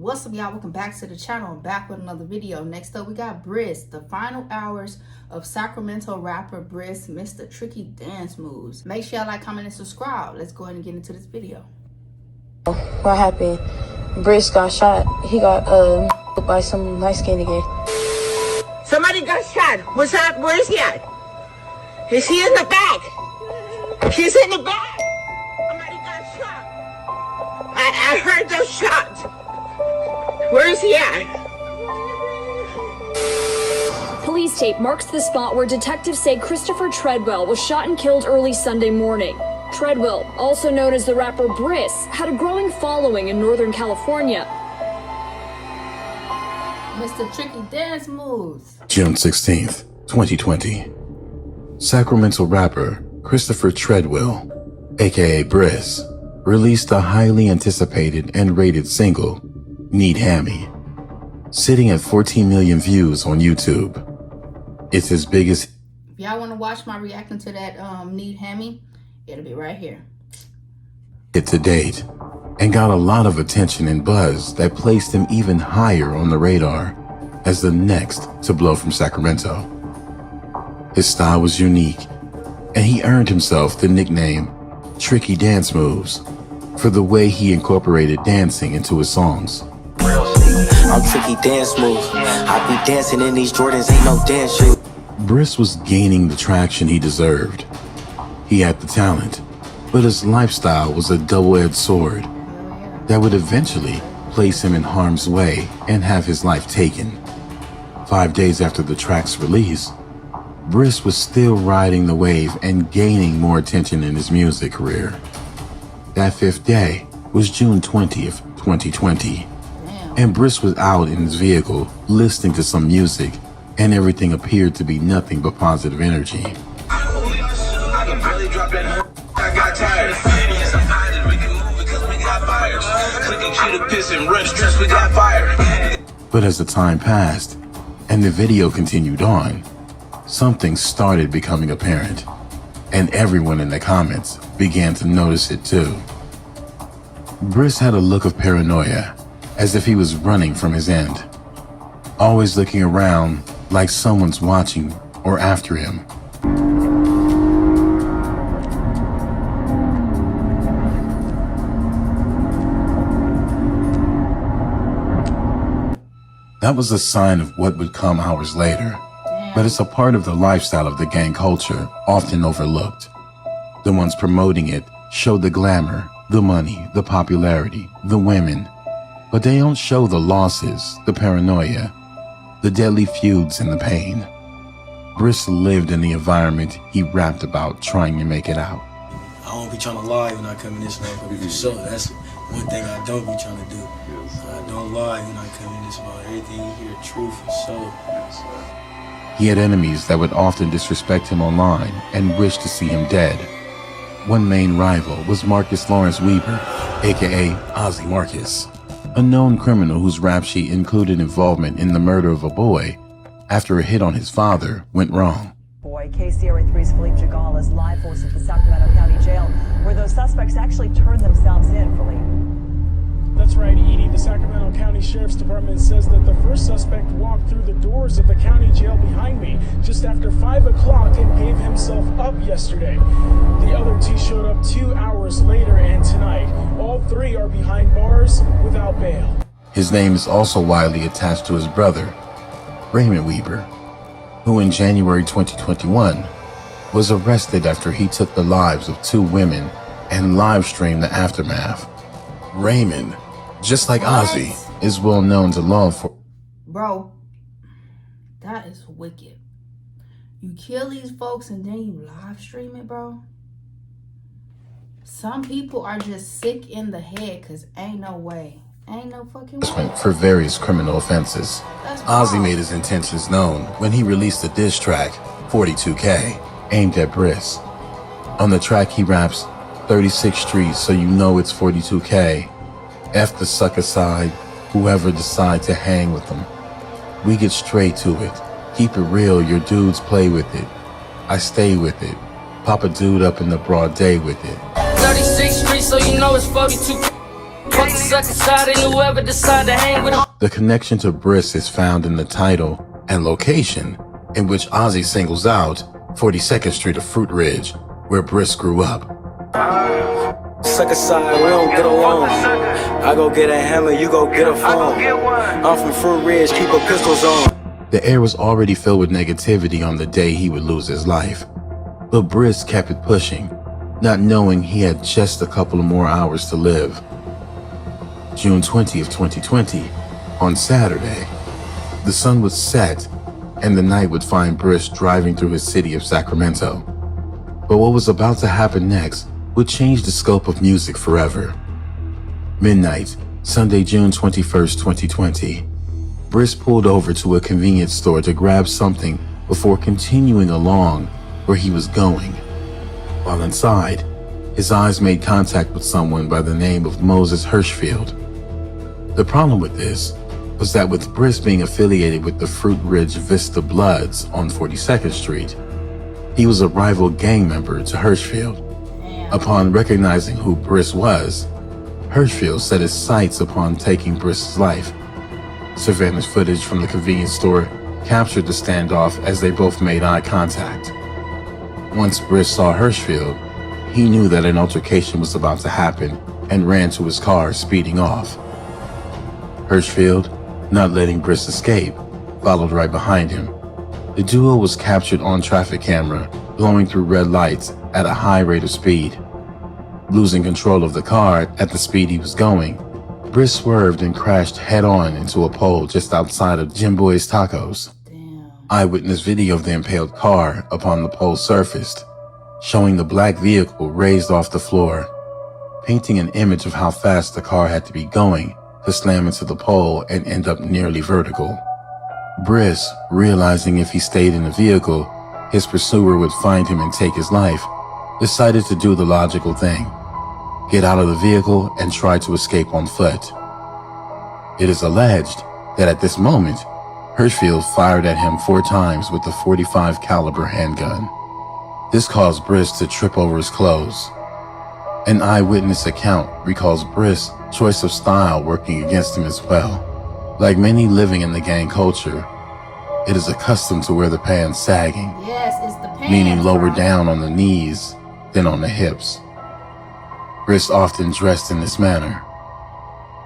What's up, y'all? Welcome back to the channel. I'm back with another video. Next up, we got Bris, the final hours of Sacramento rapper Bris, Mr. Tricky Dance Moves. Make sure y'all like, comment, and subscribe. Let's go ahead and get into this video. What happened? Bris got shot. He got by some light-skinned nigga. Somebody got shot. What's up? Where is he at? Is he in the back? He's in the back. Somebody got shot. I heard those shots. Where is he at? Police tape marks the spot where detectives say Christopher Treadwell was shot and killed early Sunday morning. Treadwell, also known as the rapper Bris, had a growing following in Northern California. Mr. Tricky Dance Moves. June 16th, 2020. Sacramento rapper Christopher Treadwell, aka Bris, released a highly anticipated and rated single, Need Hammy, sitting at 14 million views on YouTube. It's his biggest. If y'all want to watch my reaction to that Need Hammy, it'll be right here. Hit to date, and got a lot of attention and buzz that placed him even higher on the radar as the next to blow from Sacramento. His style was unique, and he earned himself the nickname Tricky Dance Moves for the way he incorporated dancing into his songs. I'm tricky dance moves. I be dancing in these Jordans, ain't no dance shoes. Bris was gaining the traction he deserved. He had the talent, but his lifestyle was a double-edged sword that would eventually place him in harm's way and have his life taken. 5 days after the track's release, Bris was still riding the wave and gaining more attention in his music career. That fifth day was June 20th, 2020. And Bris was out in his vehicle listening to some music, and everything appeared to be nothing but positive energy. But as the time passed and the video continued on, something started becoming apparent, and everyone in the comments began to notice it too. Bris had a look of paranoia, as if he was running from his end, always looking around like someone's watching or after him. That was a sign of what would come hours later, but it's a part of the lifestyle of the gang culture often overlooked. The ones promoting it show the glamour, the money, the popularity, the women, but they don't show the losses, the paranoia, the deadly feuds, and the pain. Bris lived in the environment he rapped about, trying to make it out. I don't be trying to lie when I come in this motherfucker, for sure. That's one thing I don't be trying to do. I don't lie when I come in this motherfucker. Everything you hear, truth, for sure. He had enemies that would often disrespect him online and wish to see him dead. One main rival was Marcus Lawrence Weber, aka Ozzy Marcus, a known criminal whose rap sheet included involvement in the murder of a boy after a hit on his father went wrong. KCRA 3's Philippe Jagal is live for us at the Sacramento County Jail, where those suspects actually turned themselves in, Philippe. That's right, Edie. The Sacramento County Sheriff's Department says that the first suspect walked through the doors of the county jail behind me just after 5 o'clock and gave himself up yesterday. The other two showed up 2 hours later, and tonight, all three are behind bars without bail. His name is also widely attached to his brother, Raymond Weber, who in January 2021 was arrested after he took the lives of 2 women and live-streamed the aftermath. Raymond, just like Ozzy, is well known to law enforcement. Bro, that is wicked. You kill these folks and then you live stream it, bro? Some people are just sick in the head, because ain't no way. Ain't no fucking way. For various criminal offenses. Ozzy made his intentions known when he released the diss track, 42K, aimed at Bris. On the track he raps, 36th Street, so you know it's 42K. F the sucker side, whoever decide to hang with them. We get straight to it. Keep it real, your dudes play with it. I stay with it. Pop a dude up in the broad day with it. 36th Street, so you know it's 42K. Fuck the The connection to Bris is found in the title and location in which Ozzy singles out 42nd Street of Fruit Ridge, where Bris grew up. Sucker side, we don't get along. I go get a hammer, you go get a phone. I'm from Fruit Ridge, keep a pistols on. The air was already filled with negativity on the day he would lose his life. But Bris kept it pushing, not knowing he had just a couple of more hours to live. June 20th, 2020, on Saturday, the sun would set and the night would find Bris driving through his city of Sacramento. But what was about to happen next would change the scope of music forever. Midnight, Sunday, June 21st, 2020. Bris pulled over to a convenience store to grab something before continuing along where he was going. While inside, his eyes made contact with someone by the name of Moses Hirschfield. The problem with this was that with Bris being affiliated with the Fruit Ridge Vista Bloods on 42nd Street, he was a rival gang member to Hirschfield. Upon recognizing who Bris was, Hirschfield set his sights upon taking Bris's life. Surveillance footage from the convenience store captured the standoff as they both made eye contact. Once Bris saw Hirschfield, he knew that an altercation was about to happen and ran to his car, speeding off. Hirschfield, not letting Bris escape, followed right behind him. The duo was captured on traffic camera, blowing through red lights at a high rate of speed. Losing control of the car at the speed he was going, Bris swerved and crashed head-on into a pole just outside of Jim Boy's Tacos. Damn. Eyewitness video of the impaled car upon the pole surfaced, showing the black vehicle raised off the floor, painting an image of how fast the car had to be going to slam into the pole and end up nearly vertical. Bris, realizing if he stayed in the vehicle, his pursuer would find him and take his life, decided to do the logical thing: get out of the vehicle and try to escape on foot. It is alleged that at this moment, Hirschfield fired at him 4 times with a .45 caliber handgun. This caused Bris to trip over his clothes. An eyewitness account recalls Bris' choice of style working against him as well. Like many living in the gang culture, it is accustomed to wear the pants sagging, Yes, it's the pants, meaning lower bro. down on the knees than on the hips. Bris often dressed in this manner.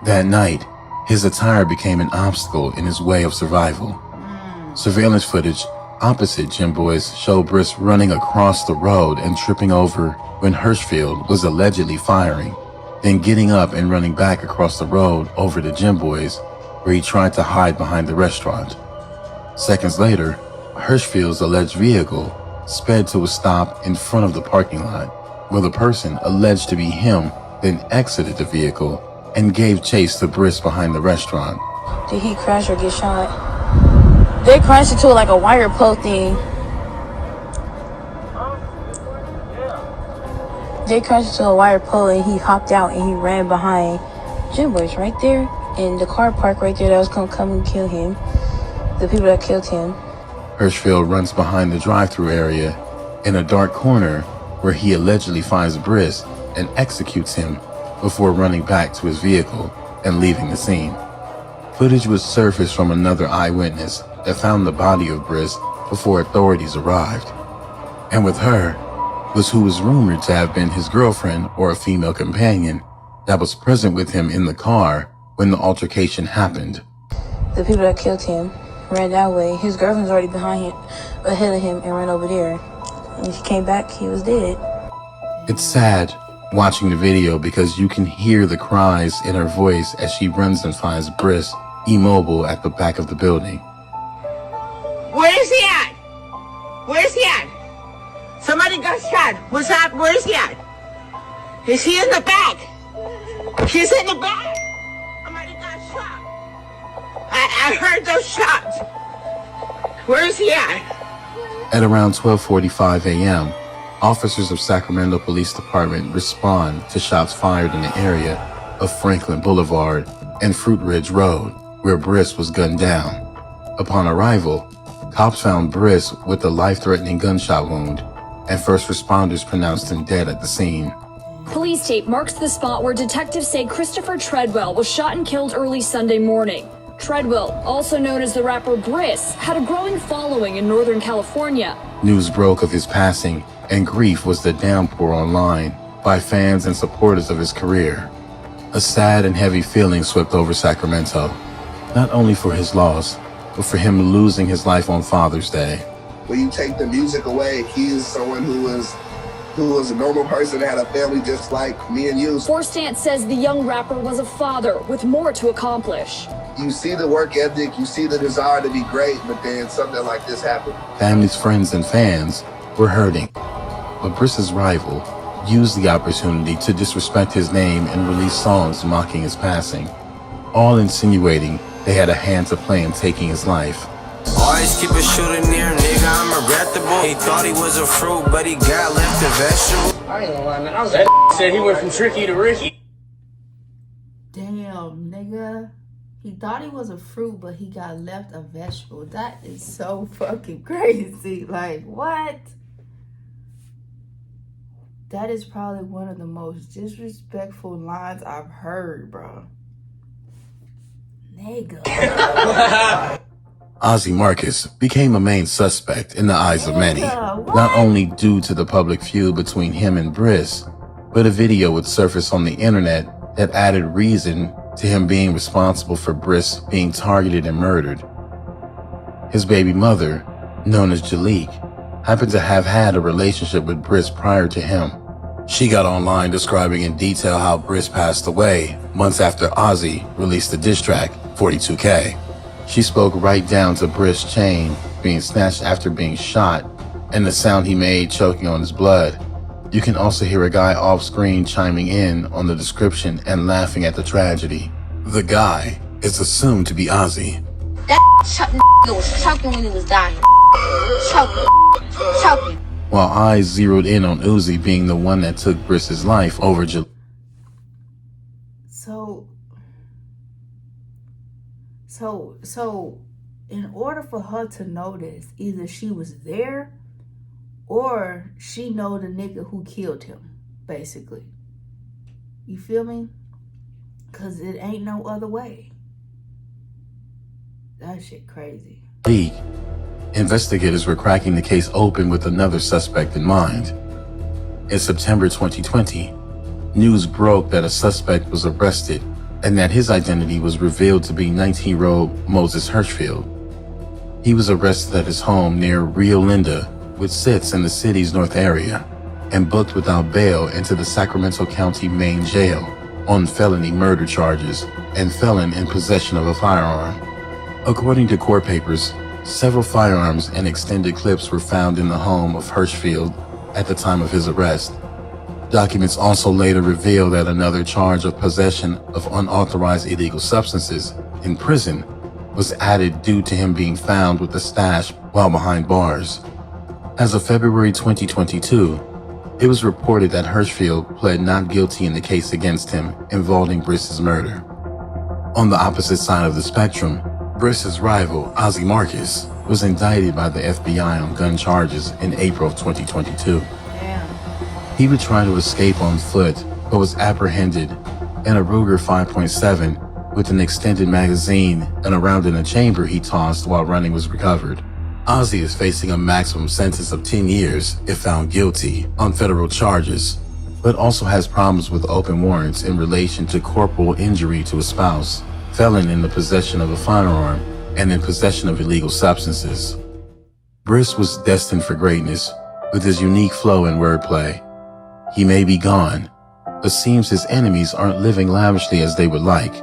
That night, his attire became an obstacle in his way of survival. Surveillance footage opposite Jim Boy's showed Bris running across the road and tripping over when Hirschfield was allegedly firing, then getting up and running back across the road over to Jim Boy's, where he tried to hide behind the restaurant. Seconds later, Hirschfield's alleged vehicle sped to a stop in front of the parking lot, where the person alleged to be him then exited the vehicle and gave chase to Bris behind the restaurant. Did he crash or get shot? They crashed into like a wire pole thing. They crashed into a wire pole and he hopped out and he ran behind Jim Boy's right there. And the car parked right there that was gonna come and kill him. The people that killed him. Hirschfield runs behind the drive-thru area in a dark corner where he allegedly finds Bris and executes him before running back to his vehicle and leaving the scene. Footage was surfaced from another eyewitness that found the body of Bris before authorities arrived. And with her was who was rumored to have been his girlfriend or a female companion that was present with him in the car when the altercation happened. The people that killed him ran that way. His girlfriend's already behind him, ahead of him, and ran over there. When he came back, he was dead. It's sad watching the video because you can hear the cries in her voice as she runs and finds Bris immobile at the back of the building. Where is he at? Where is he at? Somebody got shot. What's up? Where is he at? Is he in the back? He's in the back. Somebody got shot. I heard those shots. Where is he at? At around 12:45 a.m., officers of Sacramento Police Department respond to shots fired in the area of Franklin Boulevard and Fruit Ridge Road, where Bris was gunned down. Upon arrival, cops found Bris with a life-threatening gunshot wound, and first responders pronounced him dead at the scene. Police tape marks the spot where detectives say Christopher Treadwell was shot and killed early Sunday morning. Treadwell, also known as the rapper Bris, had a growing following in Northern California. News broke of his passing, and grief was the downpour online by fans and supporters of his career. A sad and heavy feeling swept over Sacramento, not only for his loss, but for him losing his life on Father's Day. When you take the music away, he is someone who was a normal person, had a family just like me and you. Forstance says the young rapper was a father with more to accomplish. You see the work ethic, you see the desire to be great, but then something like this happened. Families, friends, and fans were hurting. But Bris's rival used the opportunity to disrespect his name and release songs mocking his passing, all insinuating they had a hand to play in taking his life. Always keep a shooter near, nigga, I'm regrettable. He thought he was a fruit, but he got left a vegetable. I ain't gonna lie, man. That said he went from Tricky to Ricky. Damn, nigga. He thought he was a fruit, but he got left a vegetable. That is so fucking crazy. Like, what? That is probably one of the most disrespectful lines I've heard, bro. Nigga. Ozzie Marcus became a main suspect in the eyes of many, not only due to the public feud between him and Bris, but a video would surface on the internet that added reason to him being responsible for Bris being targeted and murdered. His baby mother, known as Jalik, happened to have had a relationship with Bris prior to him. She got online describing in detail how Bris passed away months after Ozzie released the diss track, 42K. She spoke right down to Bris' chain being snatched after being shot and the sound he made choking on his blood. You can also hear a guy off screen chiming in on the description and laughing at the tragedy. The guy is assumed to be Ozzie. That was choking when he was dying. Choking. While eyes zeroed in on Uzi being the one that took Bris's life over Jalik. So in order for her to know this, either she was there or she know the nigga who killed him, basically. You feel me? Cause it ain't no other way. That shit crazy. Investigators were cracking the case open with another suspect in mind. In September 2020, news broke that a suspect was arrested and that his identity was revealed to be 19-year-old Moses Hirschfield. He was arrested at his home near Rio Linda, which sits in the city's north area, and booked without bail into the Sacramento County main jail on felony murder charges and felon in possession of a firearm. According to court papers, several firearms and extended clips were found in the home of Hirschfield at the time of his arrest. Documents also later revealed that another charge of possession of unauthorized illegal substances in prison was added due to him being found with the stash while behind bars. As of February 2022, it was reported that Hirschfield pled not guilty in the case against him involving Bris's murder. On the opposite side of the spectrum, Bris's rival, Ozzie Marcus, was indicted by the FBI on gun charges in April of 2022. He would try to escape on foot, but was apprehended, and a Ruger 5.7 with an extended magazine and a round in a chamber he tossed while running was recovered. Ozzie is facing a maximum sentence of 10 years if found guilty on federal charges, but also has problems with open warrants in relation to corporal injury to a spouse, felon in the possession of a firearm, and in possession of illegal substances. Bris was destined for greatness with his unique flow and wordplay. He may be gone, but seems his enemies aren't living lavishly as they would like.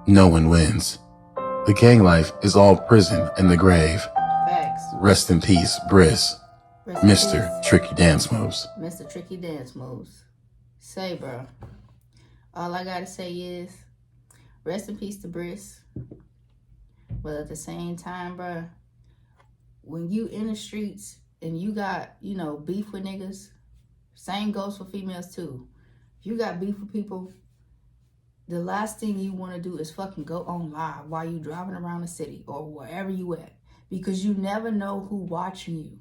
No one wins. The gang life is all prison and the grave. Facts. Rest in peace, Bris. Mr. Tricky Dance Moves. Mr. Tricky Dance Moves. Say, bro. All I gotta say is, rest in peace to Bris. But at the same time, bro, when you in the streets and you got, beef with niggas, same goes for females too. If you got beef with people, the last thing you want to do is fucking go on live while you driving around the city or wherever you at. Because you never know who watching you.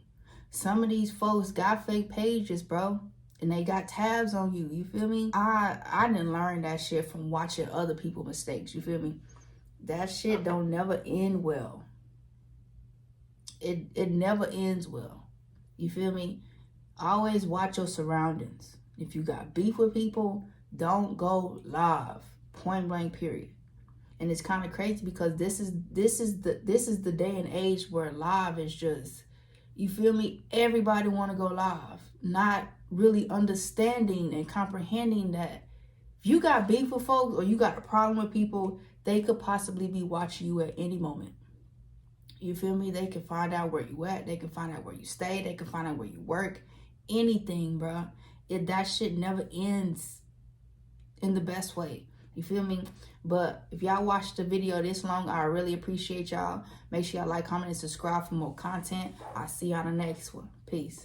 Some of these folks got fake pages, bro. And they got tabs on you. You feel me? I didn't learn that shit from watching other people's mistakes. You feel me? That shit don't never end well. It never ends well. You feel me? Always watch your surroundings. If you got beef with people, don't go live. Point blank, period. And it's kind of crazy because this is the day and age where live is just, you feel me? Everybody want to go live, not really understanding and comprehending that if you got beef with folks or you got a problem with people, they could possibly be watching you at any moment. You feel me? They can find out where you at. They can find out where you stay. They can find out where you work. Anything, bro. That shit never ends in the best way. You feel me? But if y'all watched the video this long, I really appreciate y'all. Make sure y'all like, comment, and subscribe for more content. I'll see y'all on the next one. Peace.